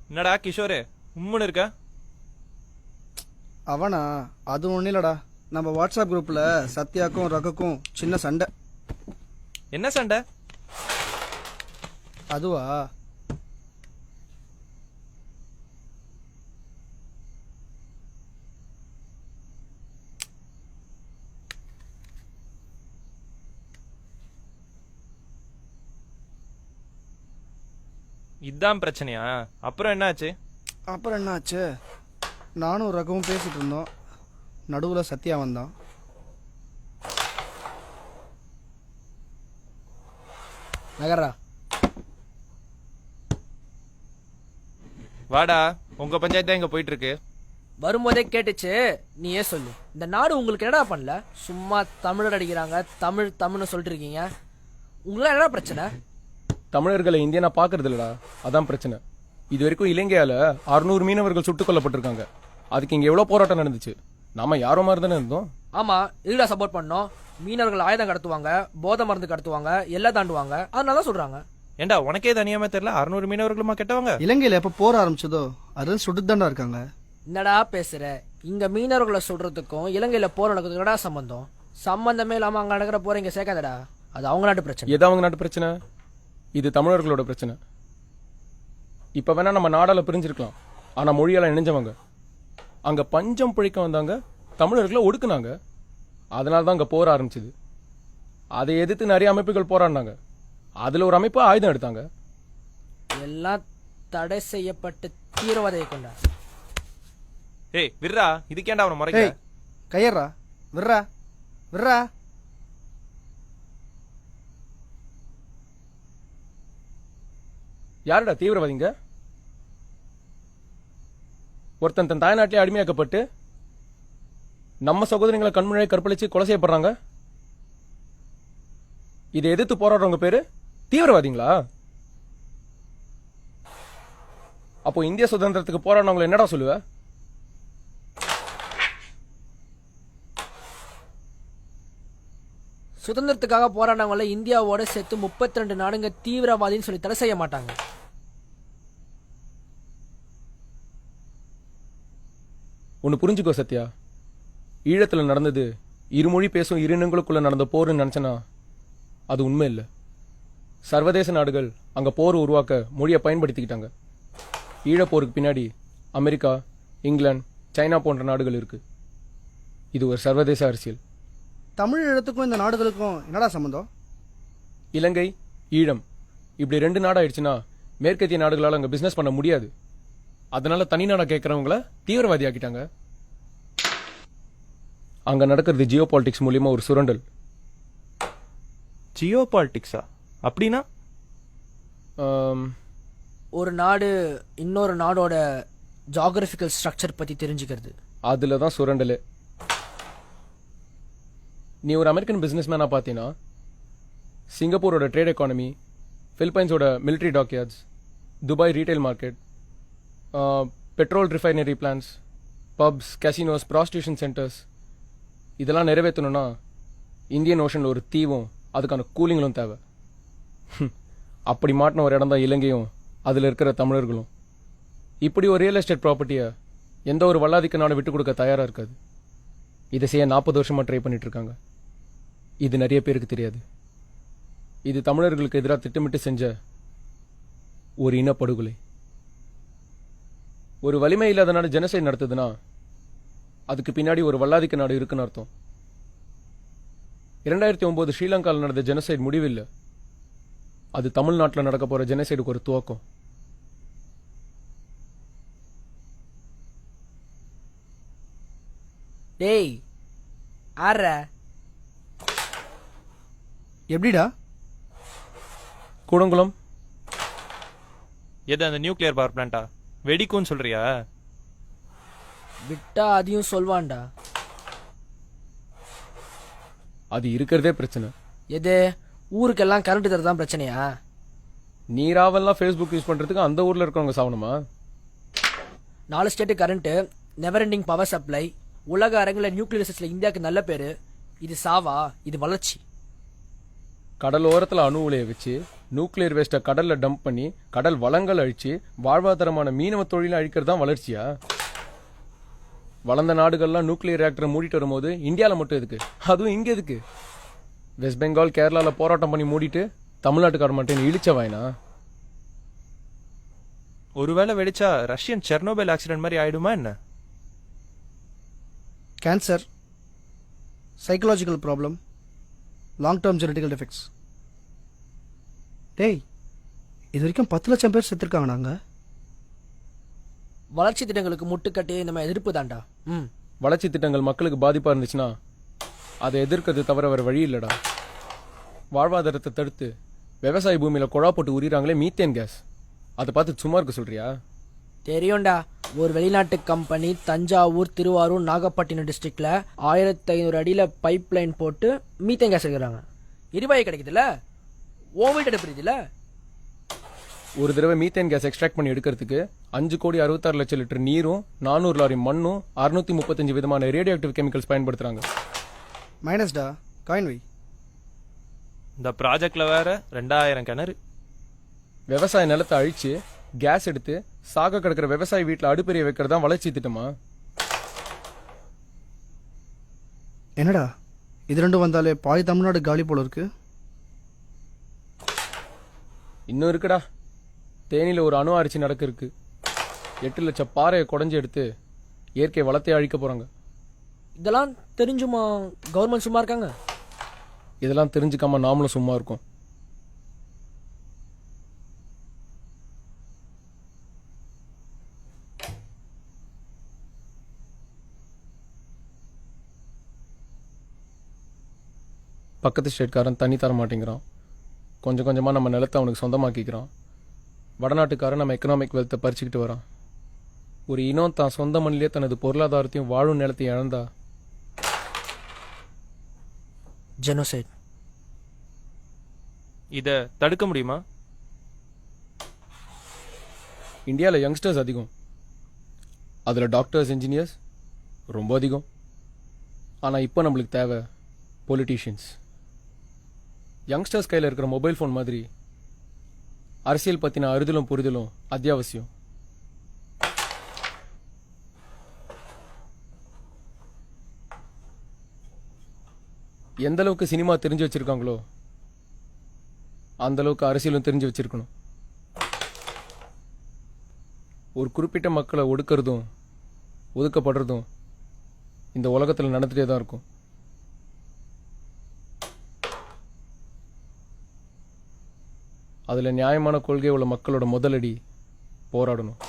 என்னடா கிஷோரு உம்முன்னு இருக்க? அவனா? அது ஒன்றும் இல்லடா. நம்ம வாட்ஸ்அப் குரூப்ல சத்யாக்கும் ரகுக்கும் சின்ன சண்டை. என்ன சண்டை? அதுவா, இதான் பிரச்சனையா? அப்புறம் என்னாச்சு? அப்புறம் என்ன ஆச்சு? நானும் ரகுவும் பேசிட்டு இருந்தோம். நடுவில் சத்யா வந்தான். நகரா, வாடா, உங்க பஞ்சாயத்து தான் இங்க போயிட்டு இருக்கு. வரும்போதே கேட்டுச்சு. நீ ஏன் சொல்லு, இந்த நாடு உங்களுக்கு என்னடா பண்ணல? சும்மா தமிழர் அடிக்கிறாங்க, தமிழ் தமிழ்னு சொல்லிட்டு இருக்கீங்க. உங்களுக்கு என்னடா பிரச்சனை? தமிழர்களை இந்தியனா பாக்குறது இல்லடா, அதான் பிரச்சனை. இது வரைக்கும் இலங்கையால 600 மீனவர்கள் சுட்டுக் கொல்லப்பட்டிருக்காங்க. அதுக்கு இங்க எவ்வளவு போராட்டம் நடந்துச்சு. நாம யாரோ மாதிரி தானே இருந்தோம். ஆமா, இதுடா சப்போர்ட் பண்ணோம். மீனவர்கள் ஆயுதம் கடத்துவாங்க, போதை மருந்து கடத்துவாங்க, எல்லாம் தாண்டுவாங்க. அதனால சொல்றாங்க. ஏண்டா உனக்கே தனியாம தெரியல? 600 மீனவர்களுமா கெட்டவங்க? இலங்கையில் எப்போ போர் ஆரம்பிச்சதோ அது சுட்டு தாண்டா இருக்காங்க. என்னடா பேசுற? இங்க மீனவர்களை சொல்றதுக்கும் இலங்கையில போர் நடக்கிறதுக்கு என்னடா சம்பந்தம்? சம்பந்தமே இல்லாம அங்க நடக்கிற போற இங்க சேர்க்காதடா. அது அவங்க நாட்டு பிரச்சனை. எது அவங்க நாட்டு பிரச்சனை? இது தமிழர்களோட பிரச்சனை. இப்ப வேணா நம்ம நாடால பிரிஞ்சிருக்கலாம், ஆனா மொழியால இணைஞ்சவங்க. அங்க பஞ்சம் பிழைக்க வந்தாங்க, தமிழர்களை ஒடுக்குனாங்க. அதனாலதான் அங்க போர் ஆரம்பிச்சது. அதை எதிர்த்து நிறைய அமைப்புகள் போராடினாங்க. அதுல ஒரு அமைப்பு ஆயுதம் எடுத்தாங்க. எல்லாம் தடை செய்யப்பட்டு தீவிரவாத கொண்டா. ஏய் விர்ரா, இதுக்கேண்டா அவனை முறைக்க? ஏய் கையறா, விர்ரா விர்ரா. யாருடா தீவிரவாதிங்க? ஒருத்தன் தன் தாய்நாட்டிலே அடிமையாக்கப்பட்டு நம்ம சகோதரிகளை கண்முறை கற்பழிச்சு கொலை செய்யப்படுறாங்க. இதை எதிர்த்து போராடுறவங்க பேரு தீவிரவாதிங்களா? அப்போ இந்திய சுதந்திரத்துக்கு போராடினவங்களை என்னடா சொல்லுவ? சுதந்திரத்துக்காக போராடினவங்கள இந்தியாவோட சேர்த்து 32 நாடுங்க தீவிரவாதின்னு சொல்லி தடை செய்ய மாட்டாங்க. ஒன்னு புரிஞ்சுக்கோ சத்யா, ஈழத்துல நடந்தது இருமொழி பேசும் இரினங்களுக்குள்ள நடந்த போர்னு நினைச்சனா அது உண்மை இல்லை. சர்வதேச நாடுகள் அங்க போர் உருவாக்க மொழியை பயன்படுத்திக்கிட்டாங்க. ஈழப்போருக்கு பின்னாடி அமெரிக்கா, இங்கிலாந்து, சைனா போன்ற நாடுகள் இருக்கு. இது ஒரு சர்வதேச அரசியல். தமிழ் இடத்துக்கும் இந்த நாடுகளுக்கும் என்னடா சம்பந்தம்? இலங்கை, ஈழம் இப்படி 2 நாடாயிடுச்சுன்னா மேற்கத்திய நாடுகளால் அங்க பிசினஸ் பண்ண முடியாது. அதனால தனி நாடா கேட்கறவங்கள தீவிரவாதி ஆக்கிட்டாங்க. அங்க நடக்கிறது ஜியோ பாலிடிக்ஸ் மூலியமா ஒரு சுரண்டல். ஜியோ பாலிடிக்ஸா? அப்படின்னா ஒரு நாடு இன்னொரு நாடோட ஜியோகிராபிக்கல் ஸ்ட்ரக்சர் பத்தி தெரிஞ்சுக்கிறது. அதுலதான் சுரண்டலே. நீ ஒரு அமெரிக்கன் பிசினஸ் மேனா பார்த்தீங்கன்னா சிங்கப்பூரோட ட்ரேட் எக்கானமி, பிலிப்பைன்ஸோட military dockyards, Dubai retail market, petrol refinery plans, pubs, casinos, prostitution centres இதெல்லாம் நிறைவேற்றணும்னா இந்தியன் ஓஷனில் ஒரு தீவும் அதுக்கான கூலிங்களும் தேவை. அப்படி மாட்டின ஒரு இடம் தான் இலங்கையும் அதில் இருக்கிற தமிழர்களும். இப்படி ஒரு ரியல் எஸ்டேட் ப்ராப்பர்ட்டியை எந்த ஒரு வல்லாதிக்க நாடு விட்டு கொடுக்க தயாராக இருக்காது. இதை செய்ய 40 வருஷமா ட்ரை பண்ணிட்டு இருக்காங்க. இது நிறைய பேருக்கு தெரியாது. இது தமிழர்களுக்கு எதிராக திட்டமிட்டு செஞ்ச ஒரு இனப்படுகொலை. ஒரு வலிமை இல்லாத நாடு ஜெனசைட் நடத்துதுன்னா அதுக்கு பின்னாடி ஒரு வல்லாதிக்க நாடு இருக்குன்னு அர்த்தம். 2009 ஸ்ரீலங்காவில் நடந்த ஜெனசைட் முடிவில்லை, அது தமிழ்நாட்டில் நடக்க போற ஜெனசைடுக்கு ஒரு துவக்கம். டேய் ஆற எப்படிடா? கூடங்குளம் எது அந்த நியூக்ளியர் பவர் பிளான்ட்டா? வெடிக்கும்னு சொல்றியா? விட்டா அதையும் சொல்வான்டா. அது இருக்கிறதே பிரச்சனை. எது? ஊருக்கெல்லாம் கரண்ட் தரதான் பிரச்சனையா? நீராவெல்லாம் ஃபேஸ்புக் யூஸ் பண்றதுக்கு அந்த ஊர்ல இருக்கவங்க சாவணுமா? 4 state current, never ending power supply, உலக அரங்கில் நியூக்ளியர் ரிசர்ச்ல இந்தியாவுக்கு நல்ல பேரு. இது சாவா? இது வளர்ச்சி. கடலோரத்தில் அணு உலையை வச்சு நியூக்ளியர் வேஸ்ட்டை கடல்ல டம்ப் பண்ணி கடல் வளங்கள் அழிச்சு வாழ்வாதாரமான மீனவ தொழிலை அழிக்கிறது தான் வளர்ச்சியா? வளர்ந்த நாடுகள்லாம் நியூக்ளியர் ரியாக்டரை மூடிட்டு வரும்போது இந்தியாவில் மட்டும் எதுக்கு? அதுவும் இங்க எதுக்கு? வெஸ்ட் பெங்கால் கேரளால போராட்டம் பண்ணி மூடிட்டு தமிழ்நாட்டுக்கார மட்டும் இழிச்ச வாயினா? ஒருவேளை வெடிச்சா ரஷ்யன் செர்னோபைல் ஆக்சிடென்ட் மாதிரி ஆயிடுமா என்ன? Cancer, psychological problem, long term genetical defects. டேய், இது வரைக்கும் 10 லட்சம் பேர் செத்துருக்காங்க. நாங்கள் வளர்ச்சி திட்டங்களுக்கு முட்டுக்கட்டி நம்ம எதிர்ப்பு தாண்டா. ம் வளர்ச்சி திட்டங்கள் மக்களுக்கு பாதிப்பா இருந்துச்சுன்னா அதை எதிர்க்கிறது தவிர வேற வழி இல்லடா. வாழ்வாதாரத்தை தடுத்து விவசாய பூமியில குழா போட்டு உரிறாங்களே மீத்தேன் கேஸ், அதை பார்த்து சும்மா இருக்க சொல்றியா? தெரியும்டா, ஒரு வெளிநாட்டு கம்பெனி தஞ்சாவூர், திருவாரூர், நாகப்பட்டினம் டிஸ்ட்ரிக்ட்ல 1500 அடியில பைப் லைன் போட்டு மீத்தேன் கேஸ் எடுக்கிறாங்க. எரிவாயு கிடைக்குதுல்ல, ஓ வீட்டு எடுப்புறதுல. ஒரு தடவை மீத்தேன் கேஸ் எக்ஸ்ட்ராக்ட் பண்ணி எடுக்கிறதுக்கு 5,66,00,000 லிட்டர் நீரும் 400 லாரி மண்ணும் 635 விதமான ரேடியோ ஆக்டிவ் கெமிக்கல்ஸ் பயன்படுத்துறாங்க. மைனஸ்டா, காயின் வை. இந்த ப்ராஜெக்ட்ல வேற 2000 கிணறு. விவசாய நிலத்தை அழிச்சு கேஸ் எடுத்து சாக கிடக்கிற விவசாய வீட்டில் அடுப்பெரிய வைக்கிறது தான் வளர்ச்சி திட்டமா? என்னடா இது ரெண்டும் வந்தாலே பாதி தமிழ்நாடு காலி போல இருக்கு. இன்னும் இருக்குடா. தேனியில் ஒரு அணு ஆராய்ச்சி நடக்க இருக்கு. 8 லட்சம் பாறையை குடஞ்சி எடுத்து இயற்கை வளத்தை அழிக்க போறாங்க. இதெல்லாம் தெரிஞ்சுமா கவர்மெண்ட் சும்மா இருக்காங்க? இதெல்லாம் தெரிஞ்சுக்காம நாமளும் சும்மா இருக்கோம். பக்கத்து ஸ்டேட்காரன் தண்ணி தர மாட்டேங்கிறான். கொஞ்சம் கொஞ்சமாக நம்ம நிலத்தை அவனுக்கு சொந்தமாக்கிக்கிறான். வடநாட்டுக்காரன் நம்ம எக்கனாமிக் வெல்த்தை பறிச்சுக்கிட்டு வரான். ஒரு இனம் தான் சொந்த மண்ணிலே தனது பொருளாதாரத்தையும் வாழும் நிலத்தையும் இழந்தா ஜெனோசைட். இத தடுக்க முடியுமா? இந்தியாவில் யங்ஸ்டர்ஸ் அதிகம், அதில் டாக்டர்ஸ், இன்ஜினியர்ஸ் ரொம்ப அதிகம். ஆனால் இப்போ நம்மளுக்கு தேவை பொலிட்டீஷியன்ஸ். யங்ஸ்டர்ஸ் கையில் இருக்கிற மொபைல் ஃபோன் மாதிரி அரசியல் பற்றின அறிதலும் புரிதலும் அத்தியாவசியம். எந்த அளவுக்கு சினிமா தெரிஞ்சு வச்சிருக்காங்களோ அந்த அளவுக்கு அரசியலும் தெரிஞ்சு வச்சிருக்கணும். ஒரு குறிப்பிட்ட மக்களை ஒடுக்கிறதும் ஒதுக்கப்படுறதும் இந்த உலகத்தில் நடந்துட்டே தான் இருக்கும். அதில் நியாயமான கொள்கை உள்ள மக்களோட முதலடி போராடணும்.